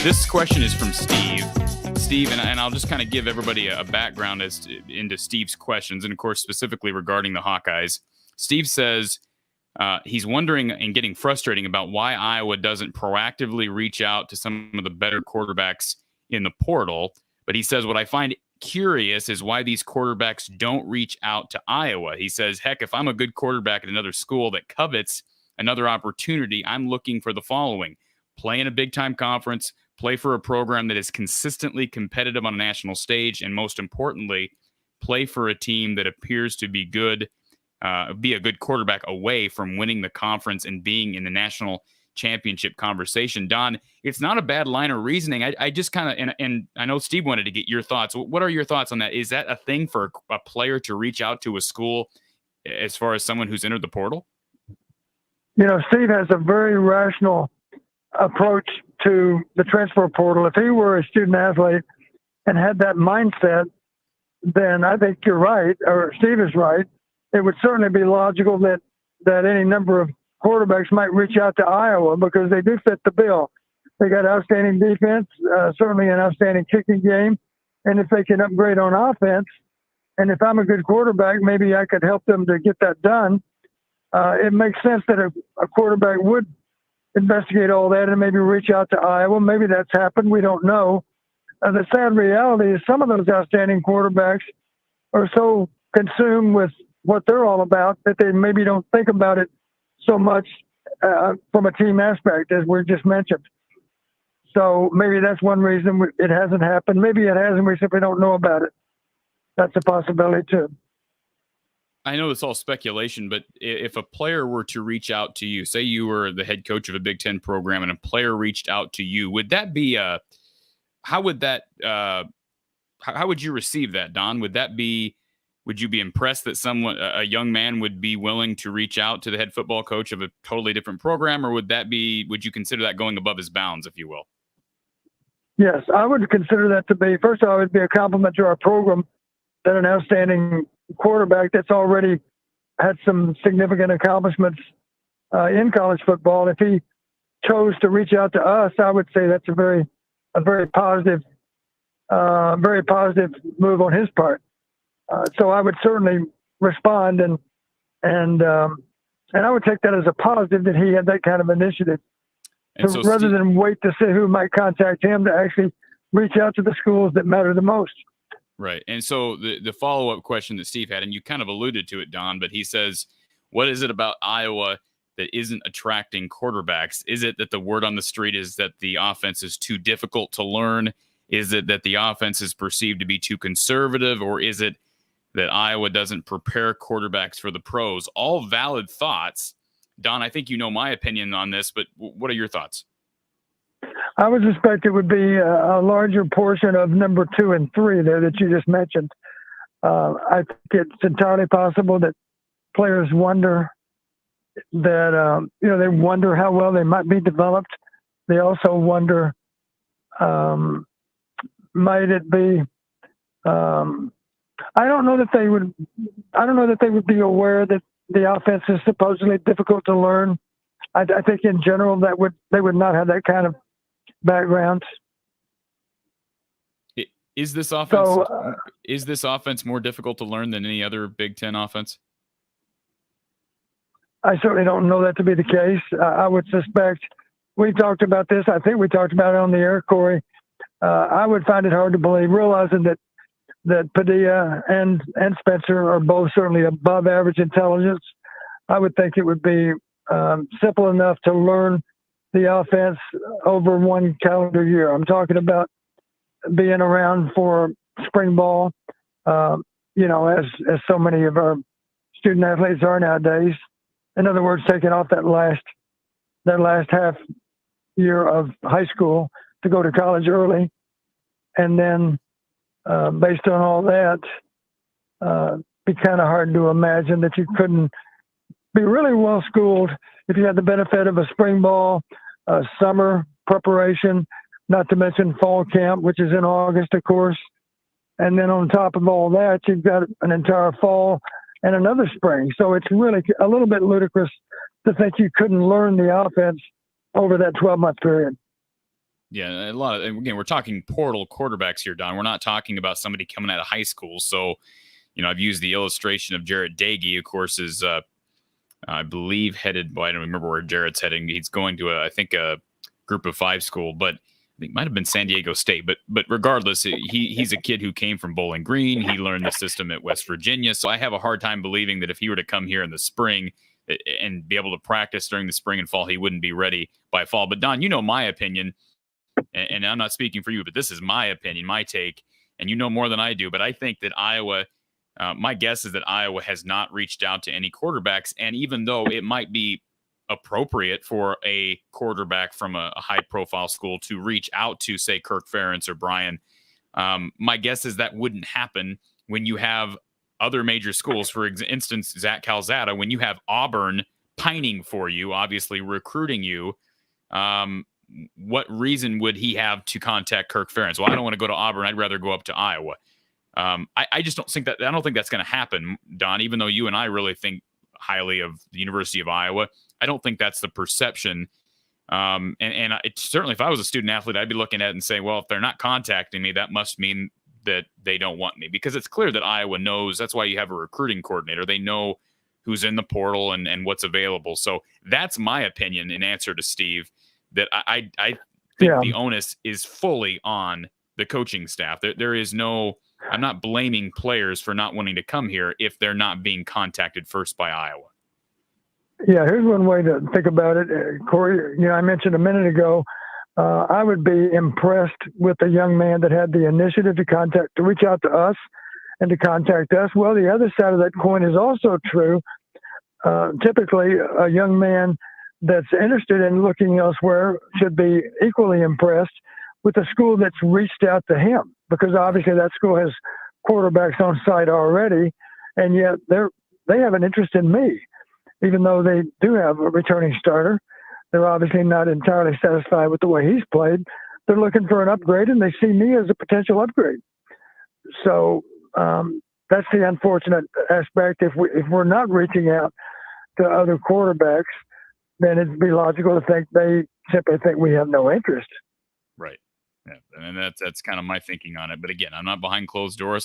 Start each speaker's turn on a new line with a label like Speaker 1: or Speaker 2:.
Speaker 1: This question is from Steve. Steve, and I'll just kind of give everybody a background into Steve's questions, and of course, specifically regarding the Hawkeyes. Steve says he's wondering and getting frustrating about why Iowa doesn't proactively reach out to some of the better quarterbacks in the portal. But he says, what I find curious is why these quarterbacks don't reach out to Iowa. He says, heck, if I'm a good quarterback at another school that covets another opportunity, I'm looking for the following: play in a big-time conference, play for a program that is consistently competitive on a national stage, and most importantly, play for a team that appears to be good, be a good quarterback away from winning the conference and being in the national championship conversation. Don, it's not a bad line of reasoning. I just kind of, and I know Steve wanted to get your thoughts. What are your thoughts on that? Is that a thing for a player to reach out to a school as far as someone who's entered the portal?
Speaker 2: You know, Steve has a very rational approach to the transfer portal. If he were a student athlete and had that mindset, then I think you're right, or Steve is right. It would certainly be logical that any number of quarterbacks might reach out to Iowa because they do fit the bill. They got outstanding defense, certainly an outstanding kicking game. And if they can upgrade on offense, and if I'm a good quarterback, maybe I could help them to get that done. It makes sense that a quarterback would investigate all that and maybe reach out to Iowa. Maybe that's happened. We don't know. The sad reality is some of those outstanding quarterbacks are so consumed with what they're all about that they maybe don't think about it so much from a team aspect, as we just mentioned. So maybe that's one reason it hasn't happened. Maybe it has, and we simply don't know about it. That's a possibility too.
Speaker 1: I know it's all speculation, but if a player were to reach out to you, say you were the head coach of a Big Ten program and a player reached out to you, would that be how would you receive that, Don? Would you be impressed that a young man would be willing to reach out to the head football coach of a totally different program, or would you consider that going above his bounds, if you will?
Speaker 2: Yes, I would consider that to be, first of all, it would be a compliment to our program that an outstanding quarterback that's already had some significant accomplishments in college football, if he chose to reach out to us, I would say that's a very positive move on his part. So I would certainly respond, and I would take that as a positive that he had that kind of initiative. So rather than wait to see who might contact him, to actually reach out to the schools that matter the most.
Speaker 1: Right. And so the follow-up question that Steve had, and you kind of alluded to it, Don, but he says, what is it about Iowa that isn't attracting quarterbacks? Is it that the word on the street is that the offense is too difficult to learn? Is it that the offense is perceived to be too conservative? Or is it that Iowa doesn't prepare quarterbacks for the pros? All valid thoughts. Don, I think you know my opinion on this, but what are your thoughts?
Speaker 2: I would suspect it would be a larger portion of number 2 and 3 there that you just mentioned. I think it's entirely possible that players wonder that, they wonder how well they might be developed. They also wonder, might it be, I don't know that they would be aware that the offense is supposedly difficult to learn. I think in general they would not have that kind of background.
Speaker 1: Is this offense more difficult to learn than any other Big Ten offense?
Speaker 2: I certainly don't know that to be the case. I would suspect, we talked about this, I think we talked about it on the air, Corey. I would find it hard to believe, realizing that Padilla and Spencer are both certainly above average intelligence. I would think it would be simple enough to learn the offense over one calendar year. I'm talking about being around for spring ball, as so many of our student athletes are nowadays. In other words, taking off that last half year of high school to go to college early. And then based on all that, be kind of hard to imagine that you couldn't be really well schooled if you had the benefit of a spring ball, summer preparation, not to mention fall camp, which is in August, of course. And then on top of all that, you've got an entire fall and another spring. So it's really a little bit ludicrous to think you couldn't learn the offense over that 12-month period.
Speaker 1: Yeah, a lot of, again, we're talking portal quarterbacks here, Don. We're not talking about somebody coming out of high school. So, I've used the illustration of Jarrett Dagey, of course, is I believe headed. Well, I don't remember where Jarrett's heading. He's going to I think a Group of 5 school, but I think it might have been San Diego State. But regardless, he's a kid who came from Bowling Green. He learned the system at West Virginia. So I have a hard time believing that if he were to come here in the spring and be able to practice during the spring and fall, he wouldn't be ready by fall. But Don, my opinion, and I'm not speaking for you, but this is my opinion, my take, and you know more than I do. But I think that Iowa. My guess is that Iowa has not reached out to any quarterbacks. And even though it might be appropriate for a quarterback from a high-profile school to reach out to, say, Kirk Ferentz or Brian, my guess is that wouldn't happen when you have other major schools. For instance, Zach Calzada, when you have Auburn pining for you, obviously recruiting you, what reason would he have to contact Kirk Ferentz? Well, I don't want to go to Auburn. I'd rather go up to Iowa. I just don't think I don't think that's going to happen, Don, even though you and I really think highly of the University of Iowa. I don't think that's the perception. Certainly if I was a student athlete, I'd be looking at it and saying, well, if they're not contacting me, that must mean that they don't want me, because it's clear that Iowa knows. That's why you have a recruiting coordinator. They know who's in the portal and what's available. So that's my opinion in answer to Steve, that I think the onus is fully on the coaching staff. There is no, I'm not blaming players for not wanting to come here if they're not being contacted first by Iowa.
Speaker 2: Yeah, here's one way to think about it, Corey. I mentioned a minute ago, I would be impressed with a young man that had the initiative to reach out to us and to contact us. Well, the other side of that coin is also true. Typically, a young man that's interested in looking elsewhere should be equally impressed with a school that's reached out to him, because obviously that school has quarterbacks on site already, and yet they have an interest in me. Even though they do have a returning starter, they're obviously not entirely satisfied with the way he's played. They're looking for an upgrade, and they see me as a potential upgrade. So that's the unfortunate aspect. If we're not reaching out to other quarterbacks, then it'd be logical to think they simply think we have no interest.
Speaker 1: Right. Yeah. And that's kind of my thinking on it. But again, I'm not behind closed doors.